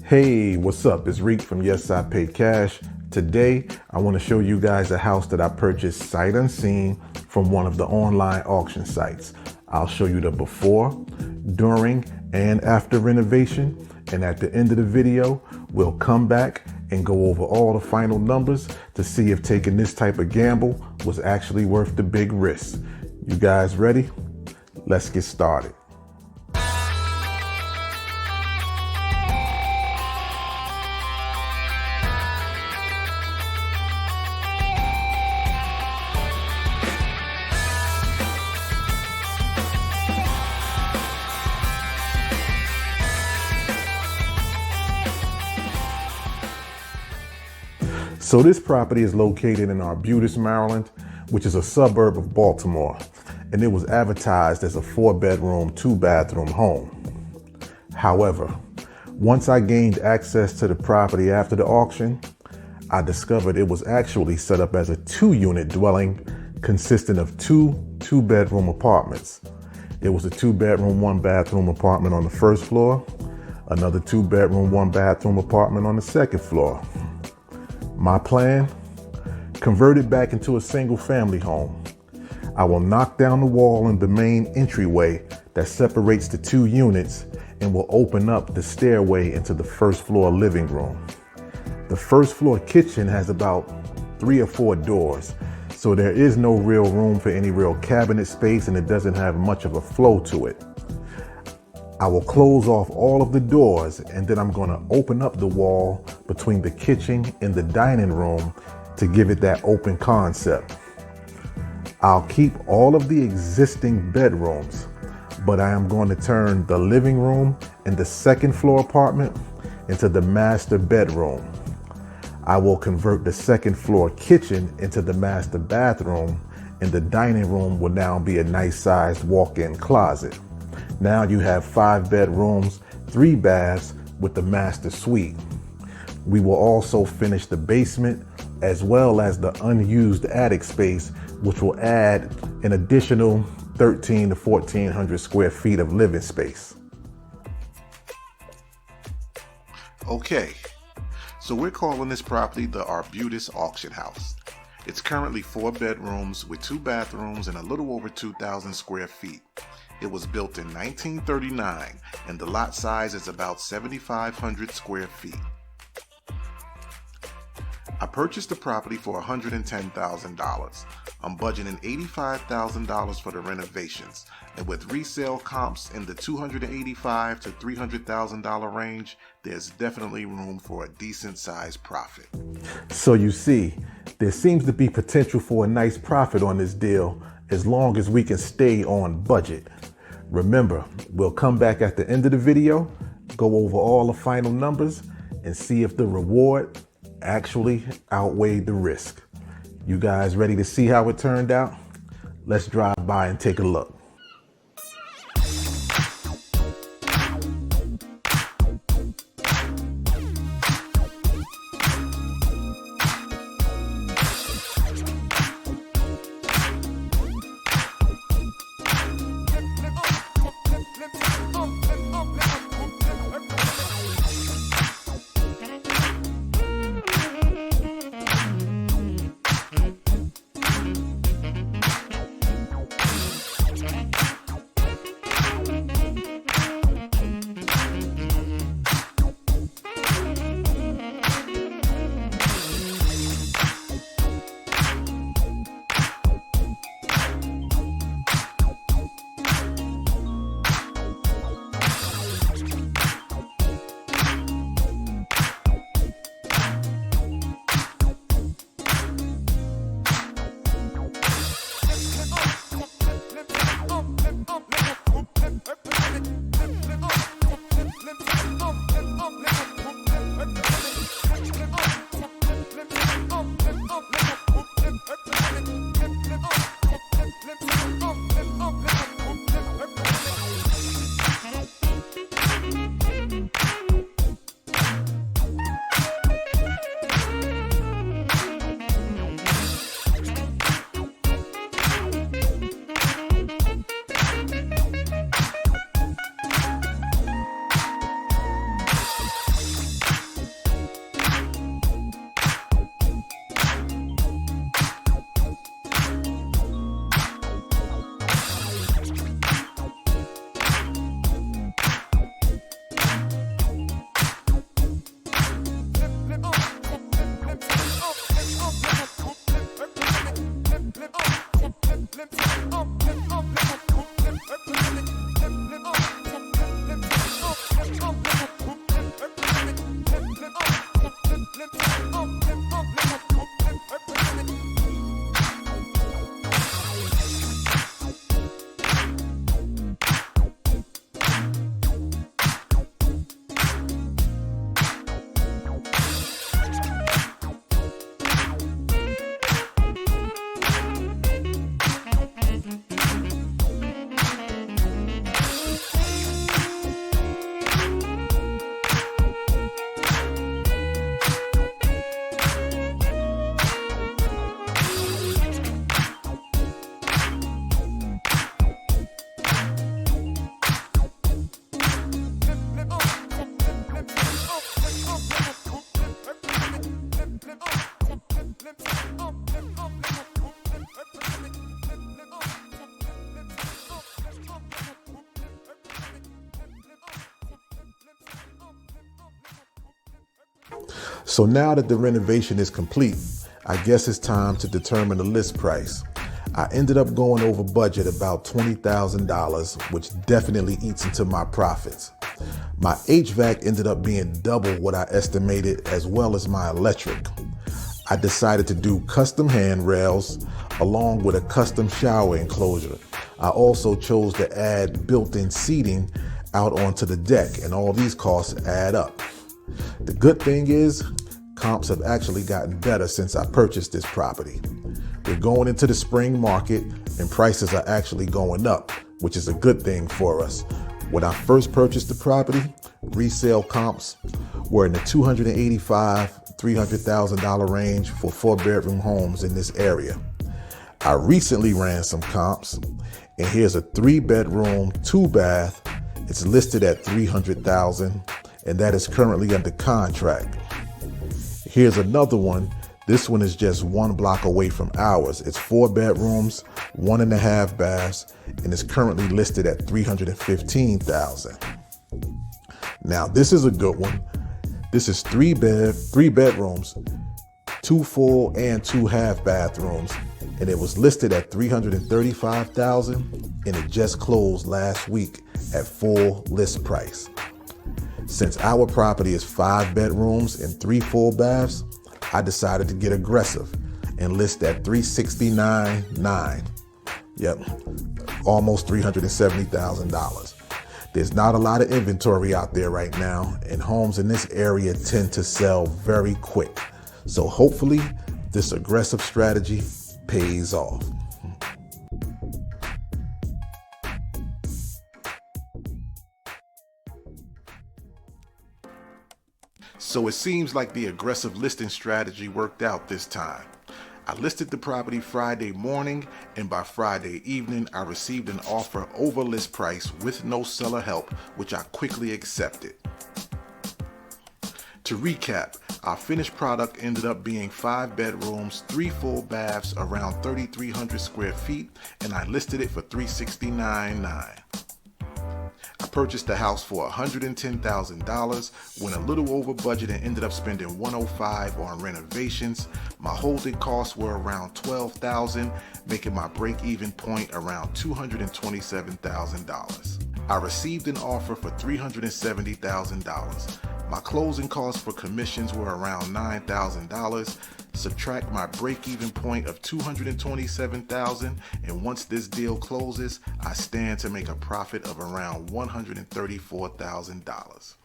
Hey, what's up? It's Reek from Yes I Pay Cash. Today, I want to show you guys a house that I purchased sight unseen from one of the online auction sites. I'll show you the before, during, and after renovation. And at the end of the video, we'll come back and go over all the final numbers to see if taking this type of gamble was actually worth the big risk. You guys ready? Let's get started. So this property is located in Arbutus, Maryland, which is a suburb of Baltimore, and it was advertised as a 4-bedroom, 2-bathroom home. However, once I gained access to the property after the auction, I discovered it was actually set up as a 2-unit dwelling consisting of two 2-bedroom apartments. It was a 2-bedroom, 1-bathroom apartment on the first floor, another 2-bedroom, 1-bathroom apartment on the second floor. My plan? Convert it back into a single-family home. I will knock down the wall in the main entryway that separates the 2 units and will open up the stairway into the first floor living room. The first floor kitchen has about 3 or 4 doors, so there is no real room for any real cabinet space, and it doesn't have much of a flow to it. I will close off all of the doors, and then I'm going to open up the wall between the kitchen and the dining room to give it that open concept. I'll keep all of the existing bedrooms, but I am going to turn the living room and the second floor apartment into the master bedroom. I will convert the second floor kitchen into the master bathroom, and the dining room will now be a nice sized walk-in closet. Now you have 5 bedrooms, 3 baths with the master suite. We will also finish the basement as well as the unused attic space, which will add an additional 1,300 to 1,400 square feet of living space. Okay, so we're calling this property the Arbutus Auction House. It's currently 4 bedrooms with 2 bathrooms and a little over 2,000 square feet. It was built in 1939, and the lot size is about 7,500 square feet. I purchased the property for $110,000. I'm budgeting $85,000 for the renovations, and with resale comps in the $285,000 to $300,000 range, there's definitely room for a decent sized profit. So you see, there seems to be potential for a nice profit on this deal as long as we can stay on budget. Remember, we'll come back at the end of the video, go over all the final numbers, and see if the reward actually outweighed the risk. You guys ready to see how it turned out? Let's drive by and take a look. So now that the renovation is complete, I guess it's time to determine the list price. I ended up going over budget about $20,000, which definitely eats into my profits. My HVAC ended up being double what I estimated, as well as my electric. I decided to do custom handrails along with a custom shower enclosure. I also chose to add built-in seating out onto the deck, and all these costs add up. The good thing is, comps have actually gotten better since I purchased this property. We're going into the spring market and prices are actually going up, which is a good thing for us. When I first purchased the property, resale comps were in the $285,000, $300,000 range for 4-bedroom homes in this area. I recently ran some comps, and here's a 3-bedroom, 2-bath. It's listed at $300,000, and that is currently under contract. Here's another one. This one is just 1 block away from ours. It's 4 bedrooms, 1.5 baths, and it's currently listed at $315,000. Now, this is a good one. This is 3 bedrooms, 2 full and 2 half bathrooms, and it was listed at $335,000, and it just closed last week at full list price. Since our property is 5 bedrooms and 3 full baths, I decided to get aggressive and list at $369,900. Yep, almost $370,000. There's not a lot of inventory out there right now, and homes in this area tend to sell very quick. So hopefully this aggressive strategy pays off. So it seems like the aggressive listing strategy worked out this time. I listed the property Friday morning, and by Friday evening, I received an offer over list price with no seller help, which I quickly accepted. To recap, our finished product ended up being 5 bedrooms, 3 full baths, around 3,300 square feet, and I listed it for $369,900. I purchased the house for $110,000, went a little over budget and ended up spending $105,000 on renovations. My holding costs were around $12,000, making my break-even point around $227,000. I received an offer for $370,000. My closing costs for commissions were around $9,000. Subtract my break-even point of $227,000, and once this deal closes, I stand to make a profit of around $134,000.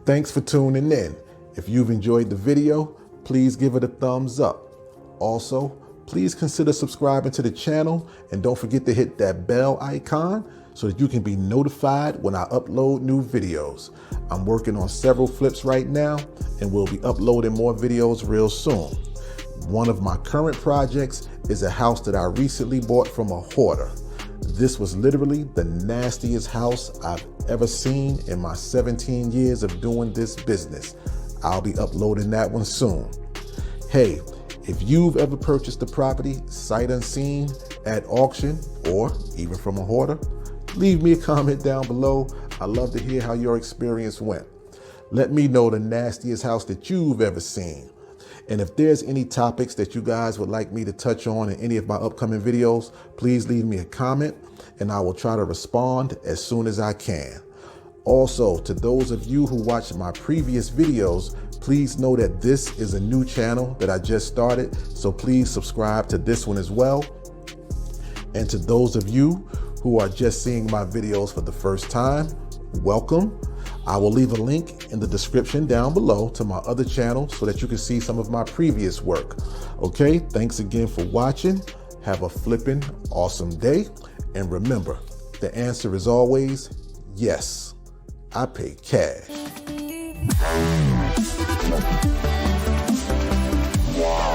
Thanks for tuning in. If you've enjoyed the video, please give it a thumbs up. Also, please consider subscribing to the channel, and don't forget to hit that bell icon so that you can be notified when I upload new videos. I'm working on several flips right now, and we'll be uploading more videos real soon. One of my current projects is a house that I recently bought from a hoarder. This was literally the nastiest house I've ever seen in my 17 years of doing this business. I'll be uploading that one soon. Hey, if you've ever purchased a property sight unseen at auction or even from a hoarder, leave me a comment down below. I'd love to hear how your experience went. Let me know the nastiest house that you've ever seen. And if there's any topics that you guys would like me to touch on in any of my upcoming videos, please leave me a comment and I will try to respond as soon as I can. Also, to those of you who watched my previous videos, please know that this is a new channel that I just started, so please subscribe to this one as well. And to those of you who are just seeing my videos for the first time, welcome. I will leave a link in the description down below to my other channel so that you can see some of my previous work. Okay, thanks again for watching. Have a flippin' awesome day. And remember, the answer is always yes, I pay cash. Wow.